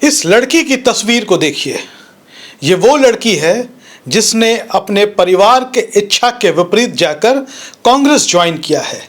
इस लड़की की तस्वीर को देखिए। ये वो लड़की है जिसने अपने परिवार के इच्छा के विपरीत जाकर कांग्रेस ज्वाइन किया है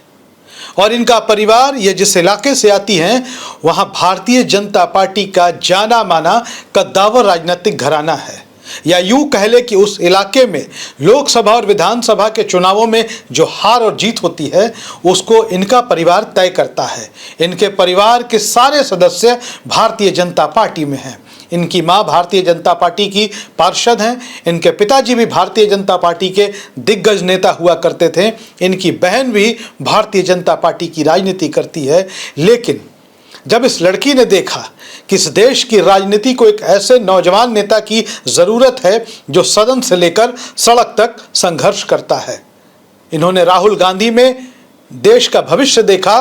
और इनका परिवार, ये जिस इलाके से आती हैं, वहाँ भारतीय जनता पार्टी का जाना माना कद्दावर राजनीतिक घराना है। या यूं कह ले कि उस इलाके में लोकसभा और विधानसभा के चुनावों में जो हार और जीत होती है उसको इनका परिवार तय करता है। इनके परिवार के सारे सदस्य भारतीय जनता पार्टी में हैं। इनकी मां भारतीय जनता पार्टी की पार्षद हैं। इनके पिताजी भी भारतीय जनता पार्टी के दिग्गज नेता हुआ करते थे। इनकी बहन भी भारतीय जनता पार्टी की राजनीति करती है। लेकिन जब इस लड़की ने देखा कि इस देश की राजनीति को एक ऐसे नौजवान नेता की ज़रूरत है जो सदन से लेकर सड़क तक संघर्ष करता है, इन्होंने राहुल गांधी में देश का भविष्य देखा,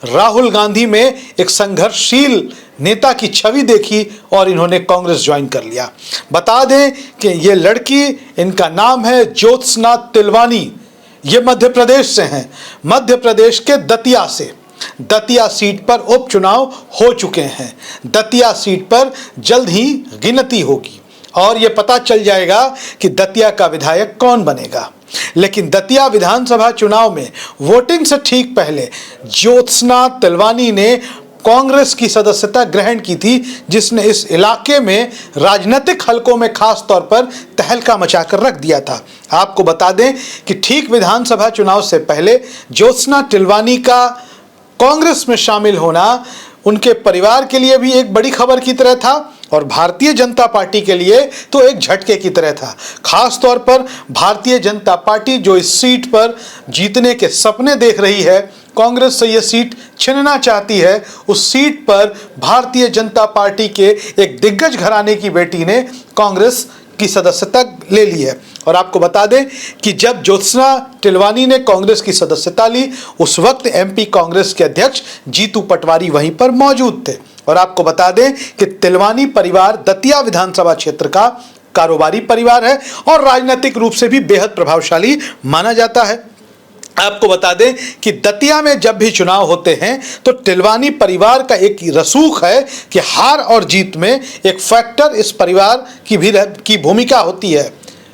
राहुल गांधी में एक संघर्षशील नेता की छवि देखी और इन्होंने कांग्रेस ज्वाइन कर लिया। बता दें कि ये लड़की, इनका नाम है ज्योत्सना तिलवानी। ये मध्य प्रदेश से हैं, मध्य प्रदेश के दतिया से। दतिया सीट पर उपचुनाव हो चुके हैं। दतिया सीट पर जल्द ही गिनती होगी और ये पता चल जाएगा कि दतिया का विधायक कौन बनेगा। लेकिन दतिया विधानसभा चुनाव में वोटिंग से ठीक पहले ज्योत्सना तिलवानी ने कांग्रेस की सदस्यता ग्रहण की थी, जिसने इस इलाके में राजनीतिक हलकों में खास तौर पर तहलका मचाकर रख दिया था। आपको बता दें कि ठीक विधानसभा चुनाव से पहले ज्योत्सना तिलवानी का कांग्रेस में शामिल होना उनके परिवार के लिए भी एक बड़ी खबर की तरह था और भारतीय जनता पार्टी के लिए तो एक झटके की तरह था। खास तौर पर भारतीय जनता पार्टी जो इस सीट पर जीतने के सपने देख रही है, कांग्रेस से यह सीट छीनना चाहती है, उस सीट पर भारतीय जनता पार्टी के एक दिग्गज घराने की बेटी ने कांग्रेस की सदस्यता ले ली है। और आपको बता दें कि जब ज्योत्सना तिलवानी ने कांग्रेस की सदस्यता ली, उस वक्त एमपी कांग्रेस के अध्यक्ष जीतू पटवारी वहीं पर मौजूद थे। और आपको बता दें कि तिलवानी परिवार दतिया विधानसभा क्षेत्र का कारोबारी परिवार है और राजनीतिक रूप से भी बेहद प्रभावशाली माना जाता है। आपको बता दें कि दतिया में जब भी चुनाव होते हैं तो तिलवानी परिवार का एक रसूख है कि हार और जीत में एक फैक्टर इस परिवार की भूमिका होती है।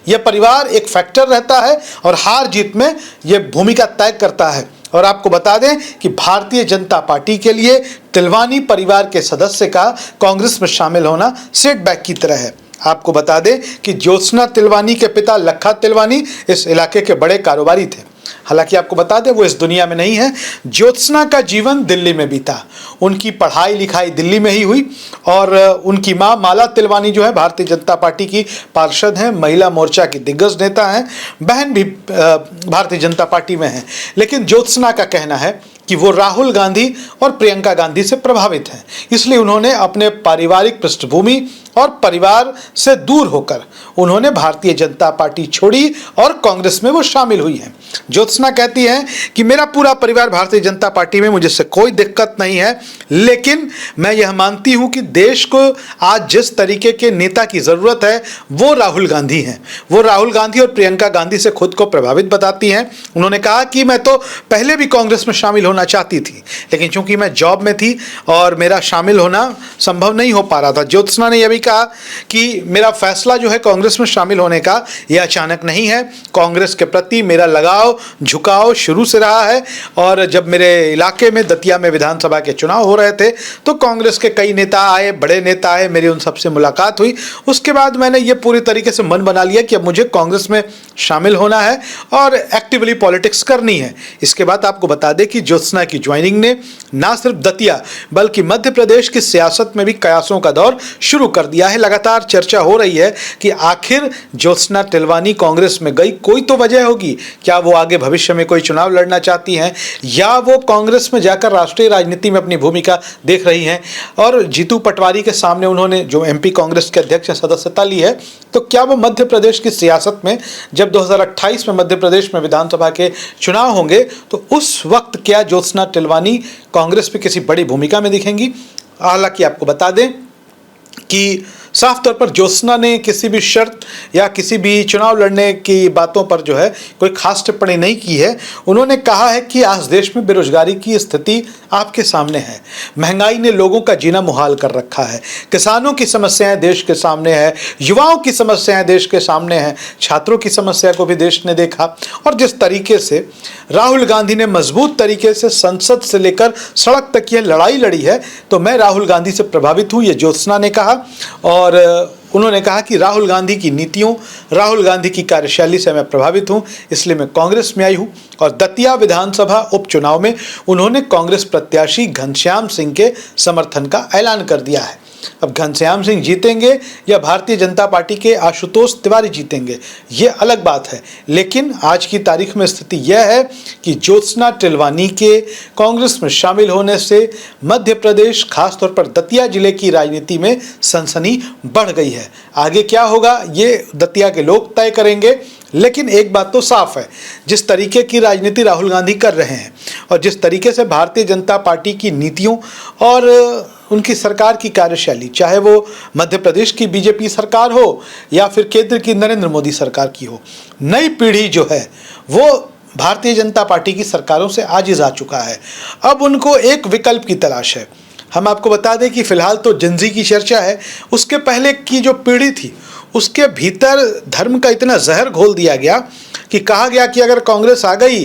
यह परिवार एक फैक्टर रहता है और हार जीत में यह भूमिका तय करता है। और आपको बता दें कि भारतीय जनता पार्टी के लिए तिलवानी परिवार के सदस्य का कांग्रेस में शामिल होना सेटबैक की तरह है। आपको बता दें कि ज्योत्सना तिलवानी के पिता लखा तिलवानी इस इलाके के बड़े कारोबारी थे। हालांकि आपको बता दें वो इस दुनिया में नहीं है। ज्योत्सना का जीवन दिल्ली में बीता, उनकी पढ़ाई लिखाई दिल्ली में ही हुई और उनकी मां माला तिलवानी जो है भारतीय जनता पार्टी की पार्षद हैं, महिला मोर्चा की दिग्गज नेता हैं, बहन भी भारतीय जनता पार्टी में है। लेकिन ज्योत्सना का कहना है कि वो राहुल गांधी और प्रियंका गांधी से प्रभावित हैं, इसलिए उन्होंने अपने पारिवारिक पृष्ठभूमि और परिवार से दूर होकर उन्होंने भारतीय जनता पार्टी छोड़ी और कांग्रेस में वो शामिल हुई हैं। ज्योत्सना कहती हैं कि मेरा पूरा परिवार भारतीय जनता पार्टी में, मुझे कोई दिक्कत नहीं है, लेकिन मैं यह मानती हूं कि देश को आज जिस तरीके के नेता की ज़रूरत है वो राहुल गांधी हैं। वो राहुल गांधी और प्रियंका गांधी से खुद को प्रभावित बताती हैं। उन्होंने कहा कि मैं तो पहले भी कांग्रेस में शामिल होना चाहती थी, लेकिन चूंकि मैं जॉब में थी और मेरा शामिल होना संभव नहीं हो पा रहा था। ज्योत्सना ने यह भी कहा कि मेरा फैसला जो है कांग्रेस में शामिल होने का यह अचानक नहीं है। कांग्रेस के प्रति मेरा लगाव झुकाव शुरू से रहा है और जब मेरे इलाके में दतिया में विधानसभा के चुनाव हो रहे थे तो कांग्रेस के कई नेता आए, बड़े नेता आए, मेरी उन सबसे मुलाकात हुई। उसके बाद मैंने ये पूरी तरीके से मन बना लिया कि अब मुझे कांग्रेस में शामिल होना है और एक्टिवली पॉलिटिक्स करनी है। इसके बाद आपको बता दें कि ज्योत्सना की ज्वाइनिंग ने ना सिर्फ दतिया बल्कि मध्य प्रदेश की सियासत में भी कयासों का दौर शुरू कर दिया है। लगातार चर्चा हो रही है कि आखिर ज्योत्सना तिलवानी कांग्रेस में गई, कोई तो वजह होगी। क्या वो आगे भविष्य में कोई चुनाव लड़ना चाहती हैं या वो कांग्रेस में जाकर राष्ट्रीय राजनीति में अपनी भूमिका देख रही हैं? और जीतू पटवारी के सामने उन्होंने जो एमपी कांग्रेस के अध्यक्ष सदस्यता ली है, तो क्या वो मध्य प्रदेश की सियासत में जब 2028 में मध्य प्रदेश में विधानसभा के चुनाव होंगे तो उस वक्त क्या ज्योत्सना तिलवानी कांग्रेस में किसी बड़ी भूमिका में दिखेंगी? हालांकि आपको बता दें कि साफ तौर पर ज्योत्सना ने किसी भी शर्त या किसी भी चुनाव लड़ने की बातों पर जो है कोई खास टिप्पणी नहीं की है। उन्होंने कहा है कि आज देश में बेरोजगारी की स्थिति आपके सामने है, महंगाई ने लोगों का जीना मुहाल कर रखा है, किसानों की समस्याएं देश के सामने है, युवाओं की समस्याएं देश के सामने है, छात्रों की समस्या को भी देश ने देखा। और जिस तरीके से राहुल गांधी ने मजबूत तरीके से संसद से लेकर सड़क तक यह लड़ाई लड़ी है, तो मैं राहुल गांधी से प्रभावित हूँ, ये ज्योत्सना ने कहा। और उन्होंने कहा कि राहुल गांधी की नीतियों, राहुल गांधी की कार्यशैली से मैं प्रभावित हूं, इसलिए मैं कांग्रेस में आई हूं। और दतिया विधानसभा उपचुनाव में उन्होंने कांग्रेस प्रत्याशी घनश्याम सिंह के समर्थन का ऐलान कर दिया है। अब घनश्याम सिंह जीतेंगे या भारतीय जनता पार्टी के आशुतोष तिवारी जीतेंगे, ये अलग बात है, लेकिन आज की तारीख में स्थिति यह है कि ज्योत्सना टिलवानी के कांग्रेस में शामिल होने से मध्य प्रदेश, खासतौर पर दतिया जिले की राजनीति में सनसनी बढ़ गई है। आगे क्या होगा ये दतिया के लोग तय करेंगे, लेकिन एक बात तो साफ है, जिस तरीके की राजनीति राहुल गांधी कर रहे हैं और जिस तरीके से भारतीय जनता पार्टी की नीतियों और उनकी सरकार की कार्यशैली, चाहे वो मध्य प्रदेश की बीजेपी सरकार हो या फिर केंद्र की नरेंद्र मोदी सरकार की हो, नई पीढ़ी जो है वो भारतीय जनता पार्टी की सरकारों से आजिज आ चुका है। अब उनको एक विकल्प की तलाश है। हम आपको बता दें कि फिलहाल तो जेन-ज़ी की चर्चा है, उसके पहले की जो पीढ़ी थी उसके भीतर धर्म का इतना जहर घोल दिया गया कि कहा गया कि अगर कांग्रेस आ गई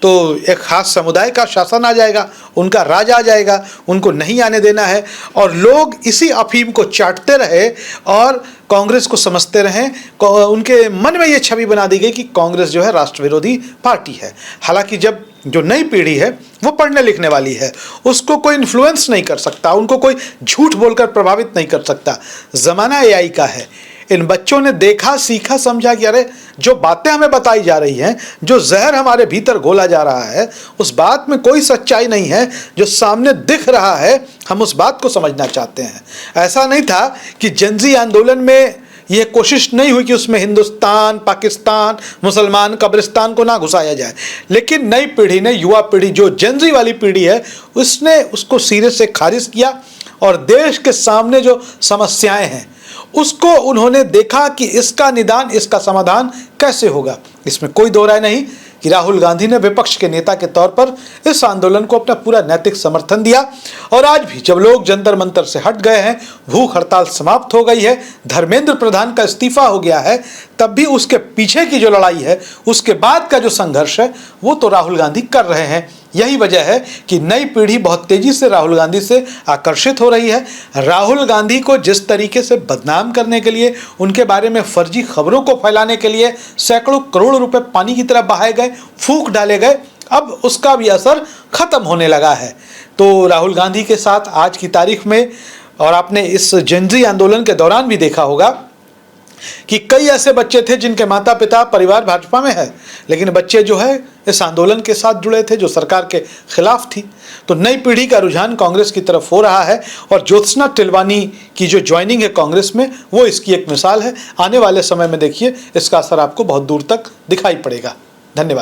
तो एक खास समुदाय का शासन आ जाएगा, उनका राज आ जाएगा, उनको नहीं आने देना है। और लोग इसी अफीम को चाटते रहे और कांग्रेस को समझते रहे। उनके मन में ये छवि बना दी गई कि कांग्रेस जो है राष्ट्र विरोधी पार्टी है। हालांकि जब जो नई पीढ़ी है वो पढ़ने लिखने वाली है, उसको कोई इन्फ्लुएंस नहीं कर सकता, उनको कोई झूठ बोलकर प्रभावित नहीं कर सकता। ज़माना AI का है। इन बच्चों ने देखा, सीखा, समझा कि अरे जो बातें हमें बताई जा रही हैं, जो जहर हमारे भीतर घोला जा रहा है, उस बात में कोई सच्चाई नहीं है। जो सामने दिख रहा है हम उस बात को समझना चाहते हैं। ऐसा नहीं था कि जेन-ज़ी आंदोलन में यह कोशिश नहीं हुई कि उसमें हिंदुस्तान, पाकिस्तान, मुसलमान, कब्रिस्तान को ना घुसाया जाए, लेकिन नई पीढ़ी ने, युवा पीढ़ी जो जेन-ज़ी वाली पीढ़ी है, उसने उसको सिरे से खारिज किया और देश के सामने जो समस्याएं हैं उसको उन्होंने देखा कि इसका निदान, इसका समाधान कैसे होगा। इसमें कोई दो राय नहीं कि राहुल गांधी ने विपक्ष के नेता के तौर पर इस आंदोलन को अपना पूरा नैतिक समर्थन दिया। और आज भी जब लोग जंतर मंतर से हट गए हैं, भूख हड़ताल समाप्त हो गई है, धर्मेंद्र प्रधान का इस्तीफा हो गया है, तब भी उसके पीछे की जो लड़ाई है, उसके बाद का जो संघर्ष है, वो तो राहुल गांधी कर रहे हैं। यही वजह है कि नई पीढ़ी बहुत तेजी से राहुल गांधी से आकर्षित हो रही है। राहुल गांधी को जिस तरीके से बदनाम करने के लिए, उनके बारे में फर्जी खबरों को फैलाने के लिए सैकड़ों करोड़ रुपए पानी की तरह बहाए गए, फूंक डाले गए, अब उसका भी असर खत्म होने लगा है। तो राहुल गांधी के साथ आज की तारीख में, और आपने इस जेन-ज़ी आंदोलन के दौरान भी देखा होगा कि कई ऐसे बच्चे थे जिनके माता पिता परिवार भाजपा में है, लेकिन बच्चे जो है इस आंदोलन के साथ जुड़े थे जो सरकार के खिलाफ थी। तो नई पीढ़ी का रुझान कांग्रेस की तरफ हो रहा है और ज्योत्सना टिलवानी की जो ज्वाइनिंग है कांग्रेस में, वो इसकी एक मिसाल है। आने वाले समय में देखिए इसका असर आपको बहुत दूर तक दिखाई पड़ेगा। धन्यवाद।